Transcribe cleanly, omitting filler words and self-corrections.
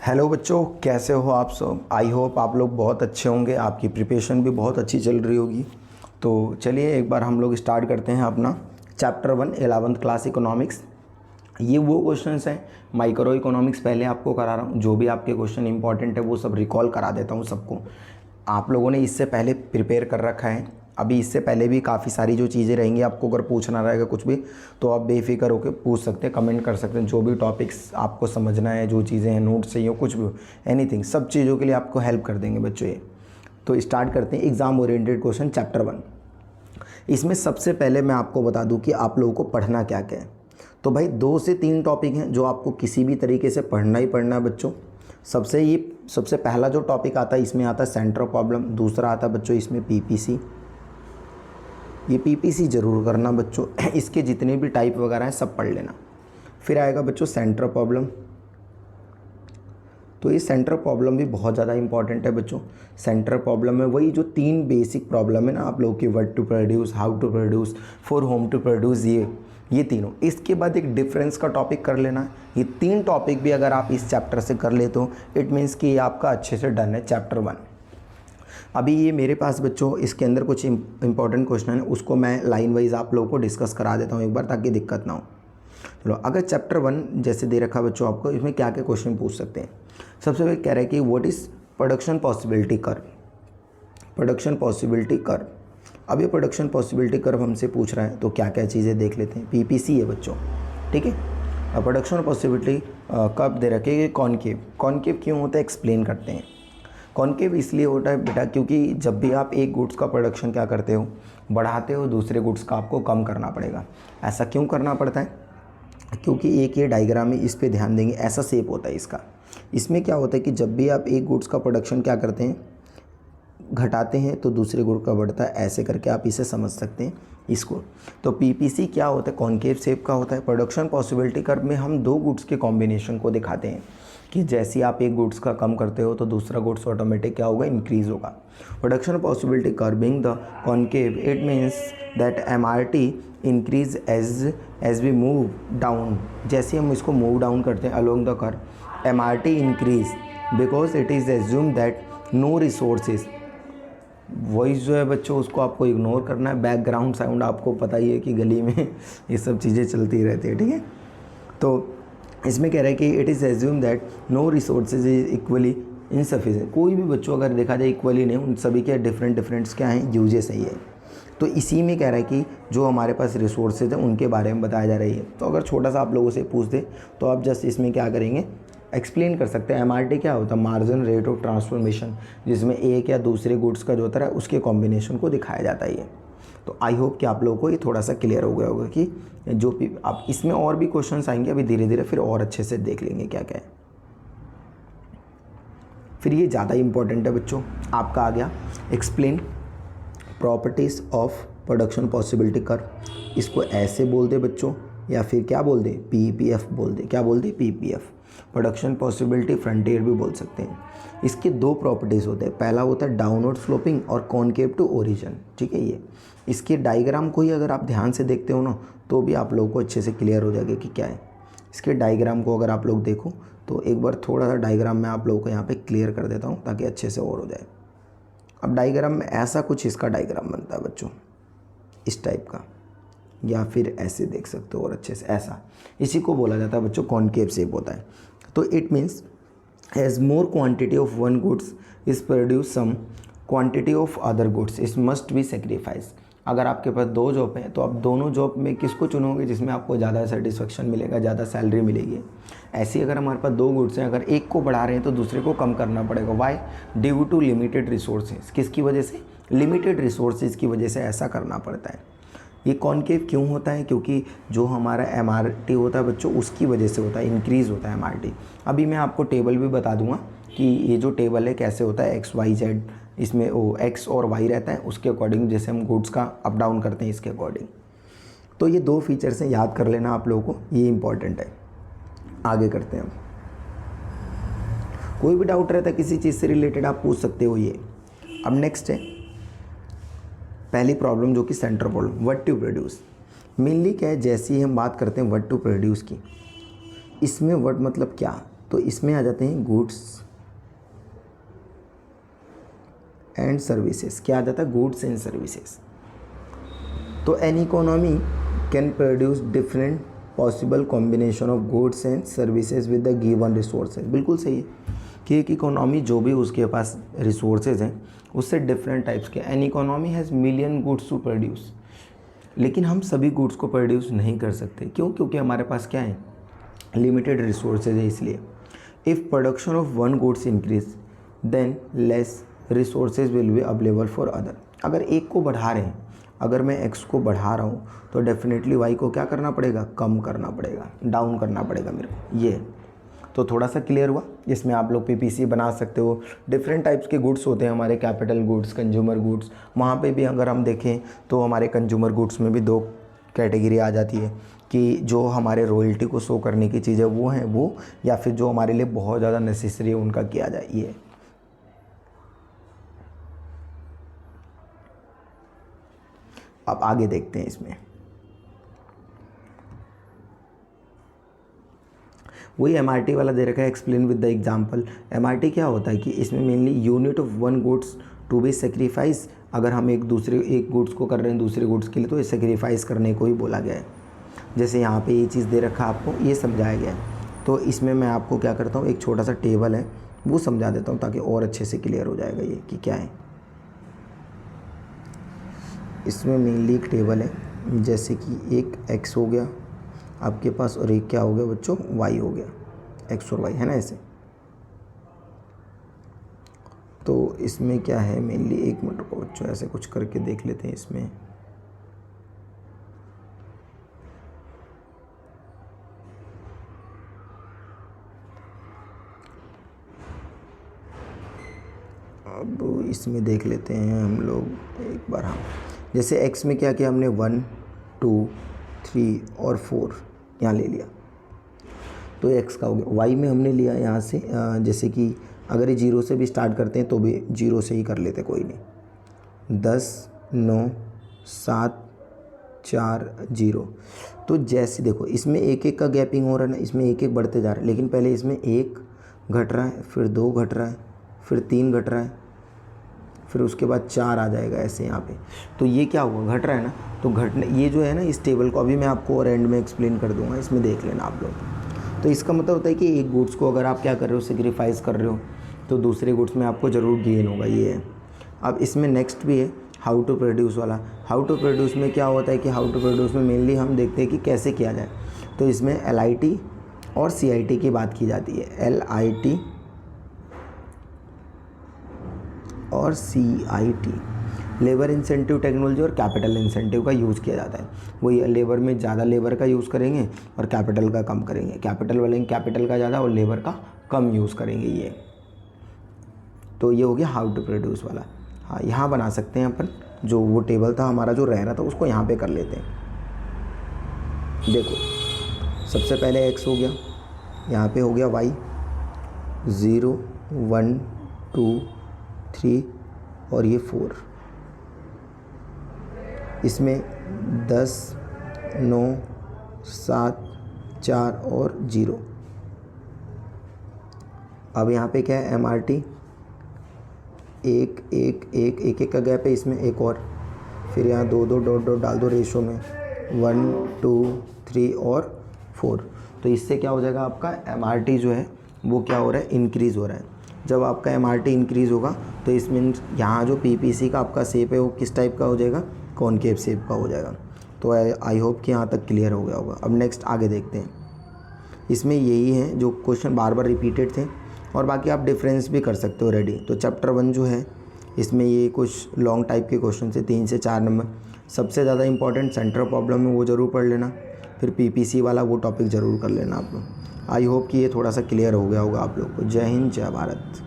Hello बच्चों, कैसे हो आप सब। आई होप आप लोग बहुत अच्छे होंगे, आपकी प्रिपरेशन भी बहुत अच्छी चल रही होगी। तो चलिए एक बार हम लोग स्टार्ट करते हैं अपना चैप्टर 1 11th क्लास इकोनॉमिक्स। ये वो क्वेश्चंस हैं, माइक्रो इकोनॉमिक्स पहले आपको करा रहा हूँ, जो भी आपके क्वेश्चन इंपॉर्टेंट है वो सब रिकॉल करा देता हूँ सबको। आप लोगों ने इससे पहले प्रिपेयर कर रखा है, अभी इससे पहले भी काफ़ी सारी जो चीज़ें रहेंगी, आपको अगर पूछना रहेगा कुछ भी तो आप बेफिक्र होकर पूछ सकते हैं, कमेंट कर सकते हैं। जो भी टॉपिक्स आपको समझना है, जो चीज़ें हैं, नोट्स चाहिए, कुछ भी, एनीथिंग, सब चीज़ों के लिए आपको हेल्प कर देंगे बच्चों ये। तो स्टार्ट करते हैं एग्ज़ाम ओरिएंटेड क्वेश्चन चैप्टर 1। इसमें सबसे पहले मैं आपको बता दूं कि आप लोगों को पढ़ना क्या क्या है। तो भाई 2 से 3 टॉपिक हैं जो आपको किसी भी तरीके से पढ़ना ही पढ़ना है बच्चों। सबसे पहला जो टॉपिक आता है इसमें आता है सेंटर प्रॉब्लम, दूसरा आता है बच्चों इसमें पीपीसी। ये पीपीसी ज़रूर करना बच्चों, इसके जितने भी टाइप वगैरह हैं सब पढ़ लेना। फिर आएगा बच्चों सेंटर प्रॉब्लम। तो ये सेंटर प्रॉब्लम भी बहुत ज़्यादा इंपॉर्टेंट है बच्चों। सेंटर प्रॉब्लम में वही जो 3 बेसिक प्रॉब्लम है ना आप लोगों की, what to produce, how to produce, for whom to produce, ये तीनों। इसके बाद एक डिफरेंस का टॉपिक कर लेना। ये 3 टॉपिक भी अगर आप इस चैप्टर से कर लेते हो इट मीन्स कि ये आपका अच्छे से डन है चैप्टर 1। अभी ये मेरे पास बच्चों इसके अंदर कुछ इंपॉर्टेंट क्वेश्चन है, उसको मैं लाइन वाइज आप लोगों को डिस्कस करा देता हूँ एक बार, ताकि दिक्कत ना हो। चलो, अगर चैप्टर 1 जैसे दे रखा बच्चों आपको, इसमें क्या क्या क्वेश्चन पूछ सकते हैं। सबसे पहले कह रहा है कि what is production possibility curve. Production possibility curve, अब ये प्रोडक्शन पॉसिबिलिटी कर्व हमसे पूछ रहा है तो क्या क्या चीज़ें देख लेते हैं। पीपीसी है बच्चों, ठीक है। अब प्रोडक्शन पॉसिबिलिटी कर्व दे रखे है कॉनकेव। कॉनकेव क्यों होता है एक्सप्लेन करते हैं। कॉनकेव इसलिए होता है बेटा क्योंकि जब भी आप एक गुड्स का प्रोडक्शन क्या करते हो, बढ़ाते हो, दूसरे गुड्स का आपको कम करना पड़ेगा। ऐसा क्यों करना पड़ता है, क्योंकि एक ये डायग्राम है, इस पे ध्यान देंगे, ऐसा शेप होता है इसका। इसमें क्या होता है कि जब भी आप एक गुड्स का प्रोडक्शन क्या करते हैं, घटाते हैं, तो दूसरे गुड का बढ़ता है। ऐसे करके आप इसे समझ सकते हैं इसको। तो पीपीसी क्या होता है, कॉनकेव शेप का होता है। प्रोडक्शन पॉसिबिलिटी कर्व में हम 2 गुड्स के कॉम्बिनेशन को दिखाते हैं कि जैसे आप एक गुड्स का कम करते हो तो दूसरा गुड्स ऑटोमेटिक क्या होगा, इंक्रीज होगा। Production possibility curve being the concave, it means that MRT increase as we move down. जैसे हम इसको मूव डाउन करते हैं along the curve, MRT increase because it is assume that no resources. Voice जो है बच्चों उसको आपको इग्नोर करना है, बैकग्राउंड साउंड आपको पता ही है कि गली में ये सब चीज़ें चलती रहती है, ठीक है। तो इसमें कह रहा है कि it is assume that no resources is equally insufficient. कोई भी बच्चों अगर देखा जाए इक्वली नहीं, उन सभी के डिफरेंट क्या हैं, यूजेस है ये। तो इसी में कह रहा है कि जो हमारे पास रिसोर्सेज हैं उनके बारे में बताया जा रही है। तो अगर छोटा सा आप लोगों से पूछ दे तो आप जस्ट इसमें क्या करेंगे, एक्सप्लेन कर सकते हैं। एमआरटी क्या होता है, मार्जिन रेट ऑफ ट्रांसफॉर्मेशन, जिसमें एक या दूसरे गुड्स का जो होता है उसके कॉम्बिनेशन को दिखाया जाता है ये। तो आई होप कि आप लोगों को ये थोड़ा सा क्लियर हो गया होगा कि जो भी आप इसमें और भी क्वेश्चंस आएंगे, अभी धीरे धीरे फिर और अच्छे से देख लेंगे क्या क्या है। फिर ये ज़्यादा इंपॉर्टेंट है बच्चों, आपका आ गया explain properties of production possibility curve. इसको ऐसे बोल दे बच्चों, या फिर क्या बोल दे, पीपीएफ बोल दे। क्या बोल दे, पीपीएफ, प्रोडक्शन पॉसिबिलिटी फ्रंटियर भी बोल सकते हैं। इसके 2 प्रॉपर्टीज़ होते हैं, पहला होता है डाउनवर्ड स्लोपिंग और कॉनकेव टू ओरिजिन, ठीक है। ये इसके डायग्राम को ही अगर आप ध्यान से देखते हो ना तो भी आप लोगों को अच्छे से क्लियर हो जाएगा कि क्या है। इसके डायग्राम को अगर आप लोग देखो तो एक बार थोड़ा सा डायग्राम मैं आप लोगों को यहाँ पे क्लियर कर देता हूँ ताकि अच्छे से और हो जाए। अब डायग्राम में ऐसा कुछ इसका डायग्राम बनता है बच्चों, इस टाइप का, या फिर ऐसे देख सकते हो और अच्छे से ऐसा। इसी को बोला जाता है बच्चों कॉनकेव शेप होता है। तो it means as more quantity of one goods is produce some quantity of other goods is must be sacrifice. अगर आपके पास 2 जॉब हैं तो आप दोनों जॉब में किसको चुनोगे जिसमें आपको ज़्यादा सेटिस्फेक्शन मिलेगा, ज़्यादा सैलरी मिलेगी। ऐसे ही अगर हमारे पास 2 गुड्स हैं, अगर एक को बढ़ा रहे हैं तो दूसरे को कम करना पड़ेगा। Why, due to limited resources. किसकी वजह से, लिमिटेड रिसोर्सेज की वजह से ऐसा करना पड़ता है। ये कॉनकेव क्यों होता है, क्योंकि जो हमारा एमआरटी होता है बच्चों उसकी वजह से होता है, इंक्रीज़ होता है एमआरटी। अभी मैं आपको टेबल भी बता दूंगा कि ये जो टेबल है कैसे होता है, एक्स वाई जेड, इसमें ओ एक्स और वाई रहता है, उसके अकॉर्डिंग जैसे हम गुड्स का अप डाउन करते हैं इसके अकॉर्डिंग। तो ये 2 फीचर्स हैं, याद कर लेना आप लोगों को, ये इंपॉर्टेंट है। आगे करते हैं हम। कोई भी डाउट रहता है किसी चीज़ से रिलेटेड आप पूछ सकते हो ये। अब नेक्स्ट है पहली प्रॉब्लम जो कि centre problem, what to produce. Mainly क्या है, जैसे ही हम बात करते हैं व्हाट टू प्रोड्यूस की, इसमें व्हाट मतलब क्या, तो इसमें आ जाते हैं गुड्स एंड सर्विसेज। क्या आ जाता है? Goods and services. तो an economy can produce different possible combination of goods and services with the given resources. बिल्कुल सही है कि एक इकोनॉमी जो भी उसके पास रिसोर्सेज हैं उससे डिफरेंट टाइप्स के। An economy has million goods to produce, लेकिन हम सभी गुड्स को प्रोड्यूस नहीं कर सकते। क्यों? क्योंकि हमारे पास क्या है? लिमिटेड रिसोर्सेज है। इसलिए if production of one goods increase than less resources will be available for other. अगर एक को बढ़ा रहे हैं, अगर मैं एक्स को बढ़ा रहा हूँ तो डेफिनेटली वाई को क्या करना पड़ेगा? कम करना पड़ेगा, डाउन करना पड़ेगा मेरे को। ये तो थोड़ा सा क्लियर हुआ। इसमें आप लोग पीपीसी बना सकते हो। डिफरेंट टाइप्स के गुड्स होते हैं हमारे, कैपिटल गुड्स, कंज्यूमर गुड्स। वहाँ पे भी अगर हम देखें तो हमारे कंज्यूमर गुड्स में भी दो कैटेगरी आ जाती है कि जो हमारे रॉयल्टी को शो करने की चीज़ें वो हैं वो, या फिर जो हमारे लिए बहुत ज़्यादा नेसेसरी है उनका किया जाए। ये अब आगे देखते हैं। इसमें वही एमआरटी वाला दे रखा है, explain with the example. MRT क्या होता है कि इसमें mainly unit of one goods to be sacrifice. अगर हम एक गुड्स को कर रहे हैं दूसरे गुड्स के लिए तो ये सेक्रीफाइस करने को ही बोला गया है। जैसे यहाँ पे ये चीज़ दे रखा है आपको, ये समझाया गया है। तो इसमें मैं आपको क्या करता हूँ, एक छोटा सा टेबल है वो समझा देता हूँ ताकि और अच्छे से क्लियर हो जाएगा ये कि क्या है। इसमें मेनली एक टेबल है, जैसे कि एक एक्स हो गया आपके पास और एक क्या हो गया बच्चों? वाई हो गया। एक्स और वाई है ना ऐसे। तो इसमें क्या है मेनली, एक मिनट को बच्चों ऐसे कुछ करके देख लेते हैं। इसमें अब इसमें देख लेते हैं हम लोग एक बार। हाँ, जैसे एक्स में क्या किया हमने? 1 2 3 और 4 यहाँ ले लिया तो एक्स का हो गया। वाई में हमने लिया यहाँ से जैसे कि अगर ये 0 से भी स्टार्ट करते हैं तो भी 0 से ही कर लेते, कोई नहीं। 10 9 7 4 0। तो जैसे देखो इसमें एक एक का गैपिंग हो रहा है ना, इसमें एक एक बढ़ते जा रहा है, लेकिन पहले इसमें 1 घट रहा है, फिर 2 घट रहा है, फिर 3 घट रहा है, फिर उसके बाद 4 आ जाएगा ऐसे यहाँ पे। तो ये क्या हुआ? घट रहा है ना। तो घटने ये जो है ना, इस टेबल को अभी मैं आपको और एंड में एक्सप्लेन कर दूंगा, इसमें देख लेना आप लोग। तो इसका मतलब होता है कि एक गुड्स को अगर आप क्या कर रहे हो? सेक्रीफाइस कर रहे हो तो दूसरे गुड्स में आपको ज़रूर गेन होगा। ये है। अब इसमें नेक्स्ट भी है हाउ टू प्रोड्यूस वाला। हाउ टू प्रोड्यूस में क्या होता है कि हाउ टू प्रोड्यूस में मेनली हम देखते हैं कि कैसे किया जाए। तो इसमें LIT और CIT की बात की जाती है। LIT और CIT, लेबर इंसेंटिव टेक्नोलॉजी और कैपिटल इंसेंटिव का यूज़ किया जाता है। वही लेबर में ज़्यादा लेबर का यूज़ करेंगे और कैपिटल का कम करेंगे। कैपिटल वाले कैपिटल का ज़्यादा और लेबर का कम यूज़ करेंगे। ये तो ये हो गया हाउ टू प्रोड्यूस वाला। हाँ, यहाँ बना सकते हैं अपन। जो वो टेबल था हमारा जो रह रहा था उसको यहाँ पे कर लेते हैं। देखो सबसे पहले x हो गया, यहाँ पे हो गया y, 0 1 2 3 और ये 4। इसमें 10 9 7 4 और 0। अब यहाँ पे क्या है? MRT एक एक का गैप है, इसमें एक और, फिर यहाँ 2 2 डॉट डॉट डाल दो रेशो में, 1 2 3 और 4। तो इससे क्या हो जाएगा? आपका MRT जो है वो क्या हो रहा है? इंक्रीज़ हो रहा है। जब आपका MRT इंक्रीज़ होगा तो इसमें यहाँ जो PPC का आपका शेप है वो किस टाइप का हो जाएगा? कॉनकेव शेप का हो जाएगा। तो आई होप कि यहाँ तक क्लियर हो गया होगा। अब नेक्स्ट आगे देखते हैं। इसमें यही है जो क्वेश्चन बार बार रिपीटेड थे, और बाकी आप डिफरेंस भी कर सकते हो रेडी। तो चैप्टर 1 जो है इसमें ये कुछ लॉन्ग टाइप के क्वेश्चन थे, 3 से 4 नंबर। सबसे ज़्यादा इंपॉर्टेंट सेंटर प्रॉब्लम है वो ज़रूर पढ़ लेना, फिर PPC वाला वो टॉपिक ज़रूर कर लेना आप लोग। आई होप कि ये थोड़ा सा क्लियर हो गया होगा आप लोग को। जय हिंद, जय भारत।